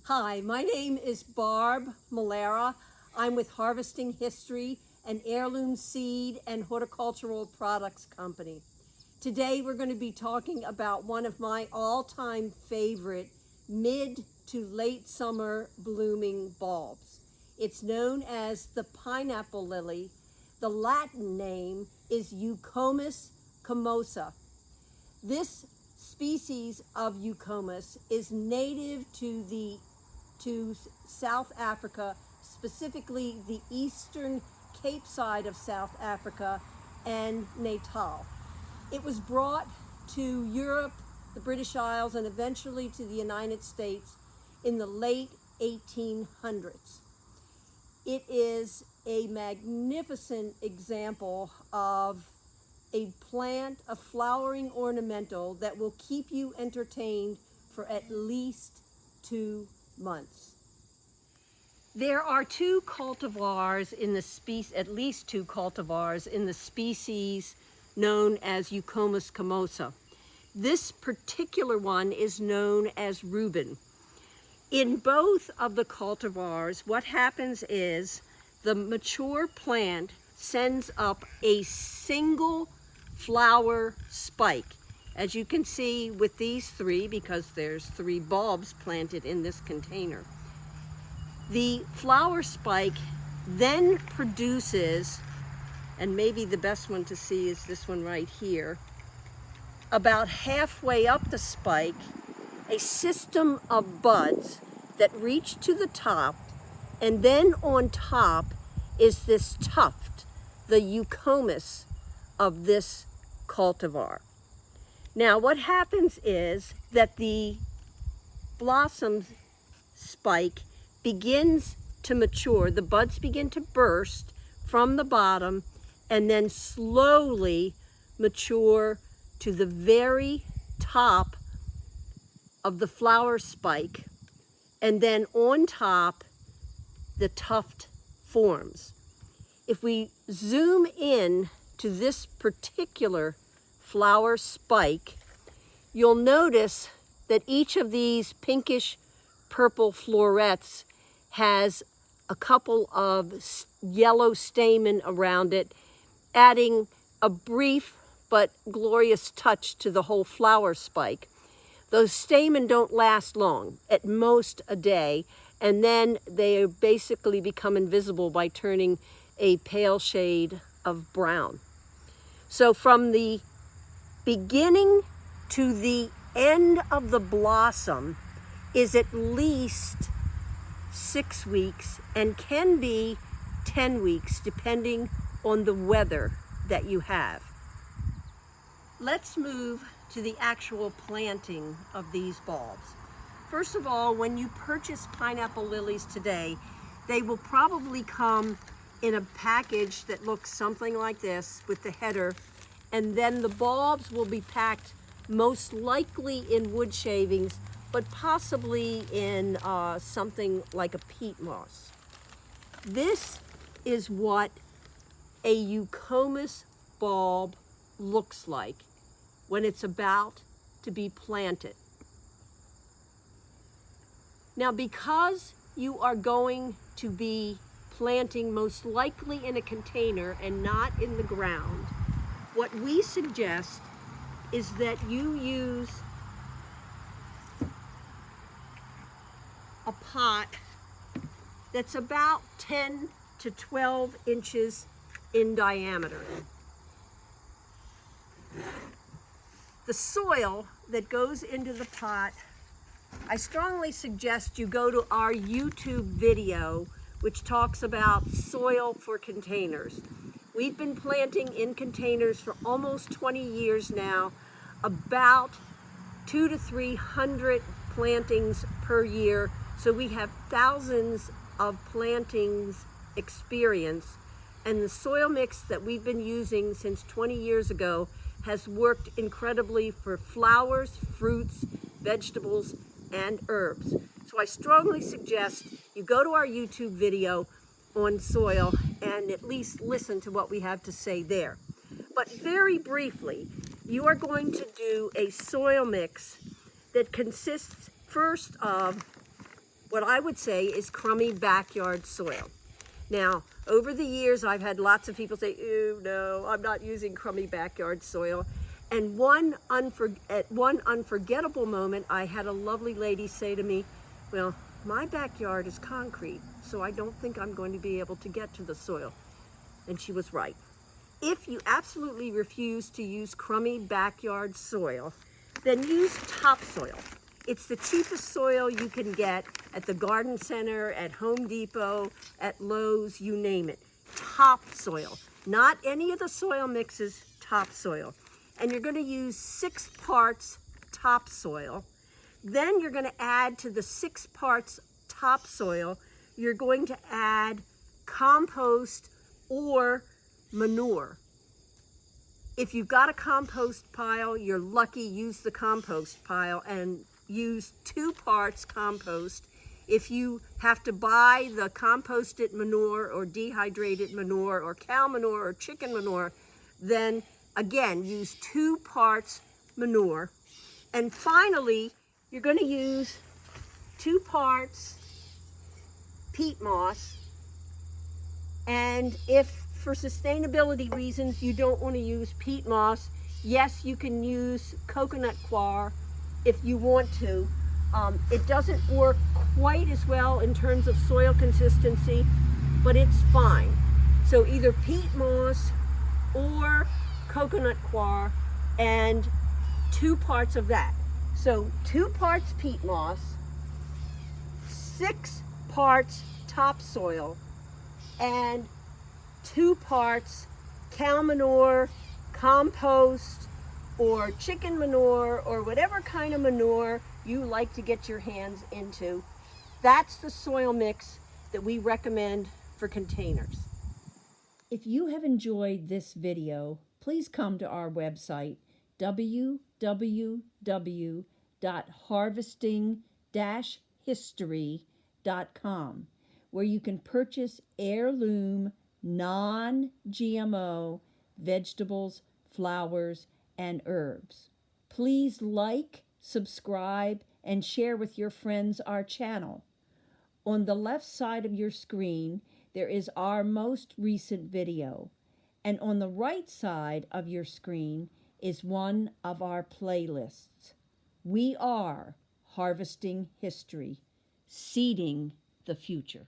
Hi, my name is Barb Melera. I'm with Harvesting History, an heirloom seed and horticultural products company. Today we're going to be talking about one of my all-time favorite mid to late summer blooming bulbs. It's known as the pineapple lily. The Latin name is Eucomis comosa. This species of Eucomis is native to South Africa, specifically the eastern Cape side of South Africa and Natal. It was brought to Europe, the British Isles, and eventually to the United States in the late 1800s. It is a magnificent example of a plant, a flowering ornamental that will keep you entertained for at least 2 months. There are at least two cultivars in the species known as Eucomis comosa. This particular one is known as Reuben. In both of the cultivars, what happens is the mature plant sends up a single flower spike. As you can see with these three, because there's 3 bulbs planted in this container. The flower spike then produces, and maybe the best one to see is this one right here, about halfway up the spike, a system of buds that reach to the top, and then on top is this tuft, the eucomis of this cultivar. Now what happens is that the blossom spike begins to mature, the buds begin to burst from the bottom and then slowly mature to the very top of the flower spike, and then on top the tuft forms. If we zoom in to this particular flower spike, you'll notice that each of these pinkish purple florets has a couple of yellow stamen around it, adding a brief but glorious touch to the whole flower spike. Those stamen don't last long, at most a day, and then they basically become invisible by turning a pale shade of brown. So from the beginning to the end of the blossom is at least 6 weeks and can be 10 weeks depending on the weather that you have. Let's move to the actual planting of these bulbs. First of all, when you purchase pineapple lilies today, they will probably come in a package that looks something like this with the header, and then the bulbs will be packed most likely in wood shavings, but possibly in something like a peat moss. This is what a Eucomis bulb looks like when it's about to be planted. Now, because you are going to be planting most likely in a container and not in the ground, what we suggest is that you use a pot that's about 10 to 12 inches in diameter. The soil that goes into the pot, I strongly suggest you go to our YouTube video, which talks about soil for containers. We've been planting in containers for almost 20 years now, about 200 to 300 plantings per year. So we have thousands of plantings experience, and the soil mix that we've been using since 20 years ago has worked incredibly for flowers, fruits, vegetables, and herbs. So I strongly suggest you go to our YouTube video on soil and at least listen to what we have to say there. But very briefly, you are going to do a soil mix that consists first of what I would say is crummy backyard soil. Now, over the years, I've had lots of people say, ew, no, I'm not using crummy backyard soil. And at one unforgettable moment, I had a lovely lady say to me, well, my backyard is concrete, so I don't think I'm going to be able to get to the soil. And she was right. If you absolutely refuse to use crummy backyard soil, then use topsoil. It's the cheapest soil you can get at the garden center, at Home Depot, at Lowe's, you name it. Topsoil, not any of the soil mixes, topsoil. And you're going to use 6 parts topsoil. Then you're going to add to the 6 parts topsoil, you're going to add compost or manure. If you've got a compost pile, you're lucky, use the compost pile and use 2 parts compost. If you have to buy the composted manure or dehydrated manure or cow manure or chicken manure, then again, use 2 parts manure. And finally, you're going to use 2 parts peat moss. And if for sustainability reasons you don't want to use peat moss, yes, you can use coconut coir if you want to. It doesn't work quite as well in terms of soil consistency, but it's fine. So either peat moss or coconut coir and 2 parts of that. So 2 parts peat moss, 6 parts topsoil, and 2 parts cow manure, compost, or chicken manure, or whatever kind of manure you like to get your hands into. That's the soil mix that we recommend for containers. If you have enjoyed this video, please come to our website, www.harvesting-history.com, where you can purchase heirloom, non-GMO vegetables, flowers, and herbs. Please like, subscribe, and share with your friends our channel. On the left side of your screen, there is our most recent video, and on the right side of your screen is one of our playlists. We are Harvesting History, seeding the future.